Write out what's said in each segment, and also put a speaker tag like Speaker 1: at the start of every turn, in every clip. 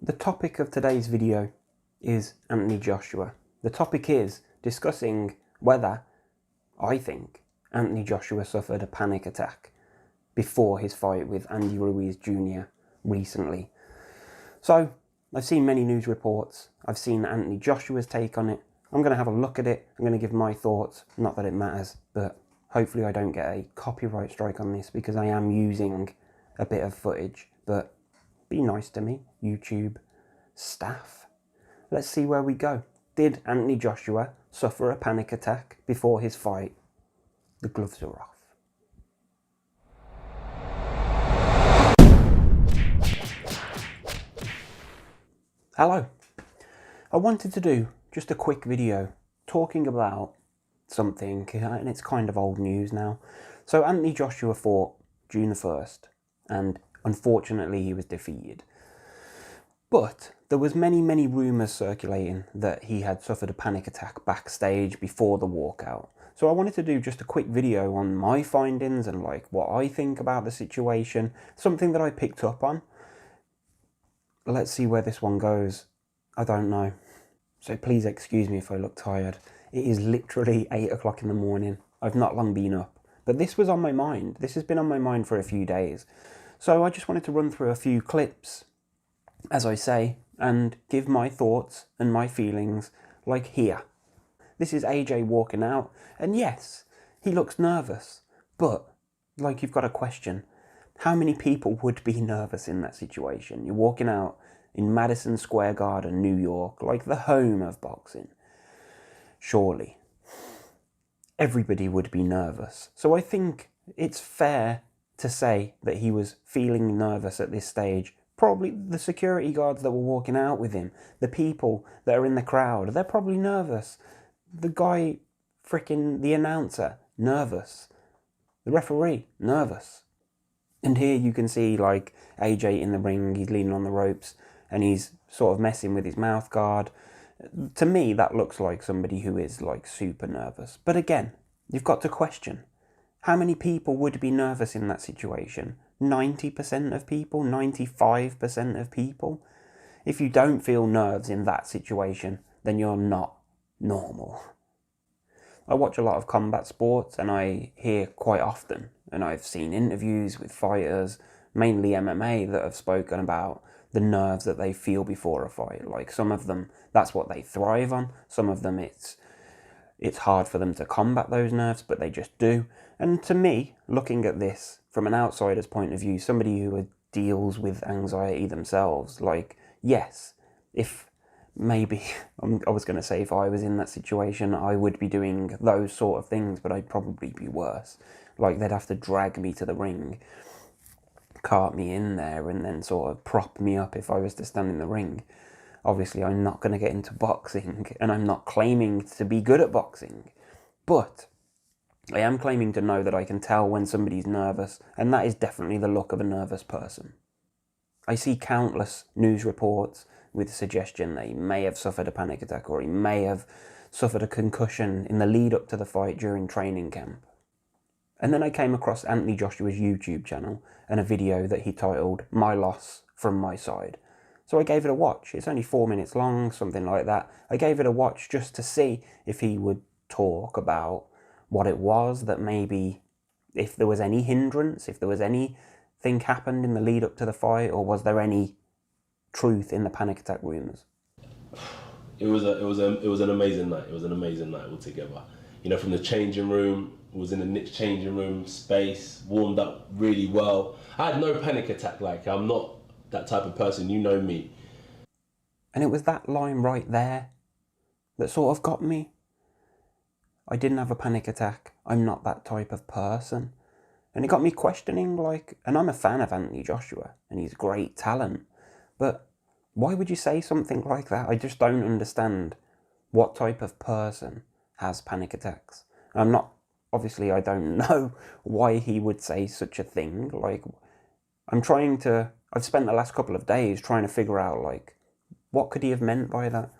Speaker 1: The topic of today's video is Anthony Joshua. The topic is discussing whether I think Anthony Joshua suffered a panic attack before his fight with Andy Ruiz Jr. recently. So, I've seen many news reports. I've seen Anthony Joshua's take on it. I'm going to have a look at it. I'm going to give my thoughts. Not that it matters, but hopefully I don't get a copyright strike on this because I am using a bit of footage. But be nice to me, YouTube staff. Let's see where we go. Did Anthony Joshua suffer a panic attack before his fight? The gloves are off. Hello. I wanted to do just a quick video talking about something, and it's kind of old news now. So Anthony Joshua fought June the 1st, and unfortunately he was defeated. But there was many rumours circulating that he had suffered a panic attack backstage before the walkout. So I wanted to do just a quick video on my findings and like what I think about the situation, something that I picked up on. Let's see where this one goes. I don't know. So please excuse me if I look tired. It is literally 8 o'clock in the morning. I've not long been up. But this was on my mind. This has been on my mind for a few days. So I just wanted to run through a few clips, as I say, and give my thoughts and my feelings like here. This is AJ walking out, and yes, he looks nervous. But, like, you've got a question. How many people would be nervous in that situation? You're walking out in Madison Square Garden, New York, like the home of boxing. Surely, everybody would be nervous. So I think it's fair to say that he was feeling nervous at this stage. Probably the security guards that were walking out with him, the people that are in the crowd, they're probably nervous. The guy, the announcer, nervous. The referee, nervous. And here you can see like AJ in the ring, he's leaning on the ropes and he's sort of messing with his mouth guard. To me, that looks like somebody who is like super nervous. But again, you've got to question, how many people would be nervous in that situation? 90% of people? 95% of people? If you don't feel nerves in that situation, then you're not normal. I watch a lot of combat sports and I hear quite often, and I've seen interviews with fighters, mainly MMA, that have spoken about the nerves that they feel before a fight. Like some of them, that's what they thrive on. Some of them, it's hard for them to combat those nerves, but they just do. And to me, looking at this from an outsider's point of view, somebody who deals with anxiety themselves, like, yes, if maybe, I was going to say if I was in that situation, I would be doing those sort of things, but I'd probably be worse. Like, they'd have to drag me to the ring, cart me in there, and then sort of prop me up if I was to stand in the ring. Obviously, I'm not going to get into boxing, and I'm not claiming to be good at boxing, but I am claiming to know that I can tell when somebody's nervous, and that is definitely the look of a nervous person. I see countless news reports with the suggestion that he may have suffered a panic attack or he may have suffered a concussion in the lead up to the fight during training camp. And then I came across Anthony Joshua's YouTube channel and a video that he titled "My Loss from My Side." So I gave it a watch. It's only 4 minutes long, something like that. I gave it a watch just to see if he would talk about what it was that maybe, if there was any hindrance, if there was anything happened in the lead up to the fight, or was there any truth in the panic attack rumours?
Speaker 2: It was an amazing night. It was an amazing night altogether. You know, from the changing room, was in the Knicks changing room space, warmed up really well. I had no panic attack. Like, I'm not that type of person. You know me.
Speaker 1: And it was that line right there that sort of got me. I didn't have a panic attack. I'm not that type of person. And it got me questioning, like, and I'm a fan of Anthony Joshua, and he's great talent. But why would you say something like that? I just don't understand what type of person has panic attacks. Obviously I don't know why he would say such a thing. Like, I've spent the last couple of days trying to figure out, like, what could he have meant by that?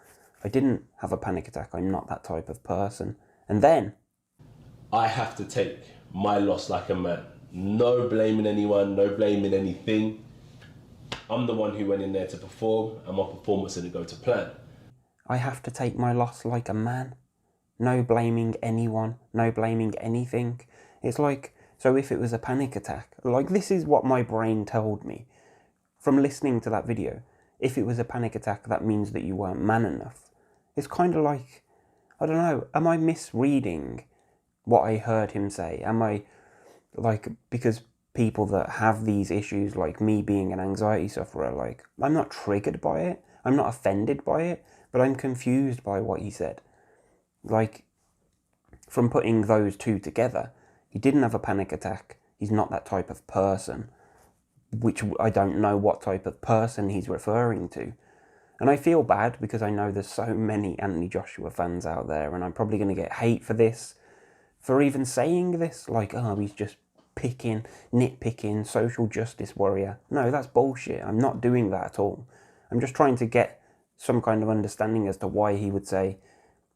Speaker 1: I didn't have a panic attack. I'm not that type of person. And then
Speaker 2: I have to take my loss like a man. No blaming anyone, no blaming anything. I'm the one who went in there to perform, and my performance didn't go to plan.
Speaker 1: I have to take my loss like a man. No blaming anyone, no blaming anything. It's like, so if it was a panic attack, like this is what my brain told me from listening to that video. If it was a panic attack, that means that you weren't man enough. It's kind of like, I don't know, am I misreading what I heard him say? Am I, like, because people that have these issues, like me being an anxiety sufferer, like, I'm not triggered by it, I'm not offended by it, but I'm confused by what he said. Like, from putting those two together, he didn't have a panic attack, he's not that type of person, which I don't know what type of person he's referring to. And I feel bad because I know there's so many Anthony Joshua fans out there, and I'm probably going to get hate for this, for even saying this, like, oh, he's just nitpicking, social justice warrior. No, that's bullshit. I'm not doing that at all. I'm just trying to get some kind of understanding as to why he would say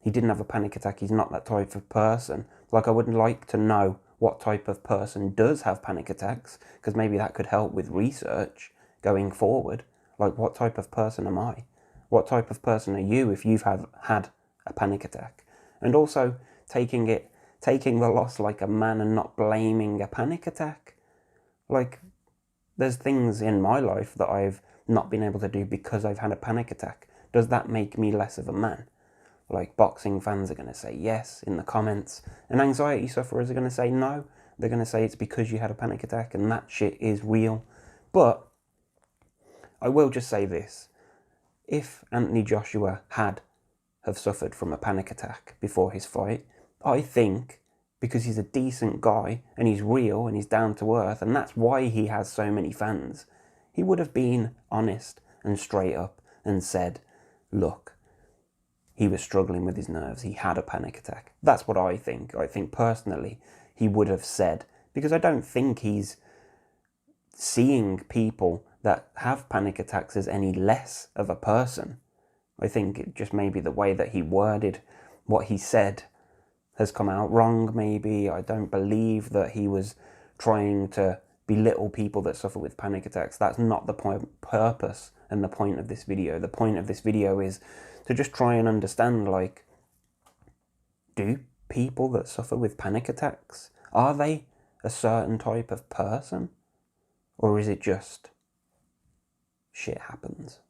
Speaker 1: he didn't have a panic attack, he's not that type of person. Like, I would like to know what type of person does have panic attacks, because maybe that could help with research going forward. Like, what type of person am I? What type of person are you if you've had a panic attack? And also, taking the loss like a man and not blaming a panic attack. Like, there's things in my life that I've not been able to do because I've had a panic attack. Does that make me less of a man? Like, boxing fans are going to say yes in the comments, and anxiety sufferers are going to say no. They're going to say it's because you had a panic attack, and that shit is real. But I will just say this. If Anthony Joshua have suffered from a panic attack before his fight, I think because he's a decent guy and he's real and he's down to earth, and that's why he has so many fans, he would have been honest and straight up and said, look, he was struggling with his nerves, he had a panic attack. That's what I think. I think personally he would have said, because I don't think he's seeing people that have panic attacks as any less of a person. I think it just maybe the way that he worded what he said has come out wrong, maybe. I don't believe that he was trying to belittle people that suffer with panic attacks. That's not the purpose and the point of this video. The point of this video is to just try and understand, like, do people that suffer with panic attacks, are they a certain type of person? Or is it just shit happens?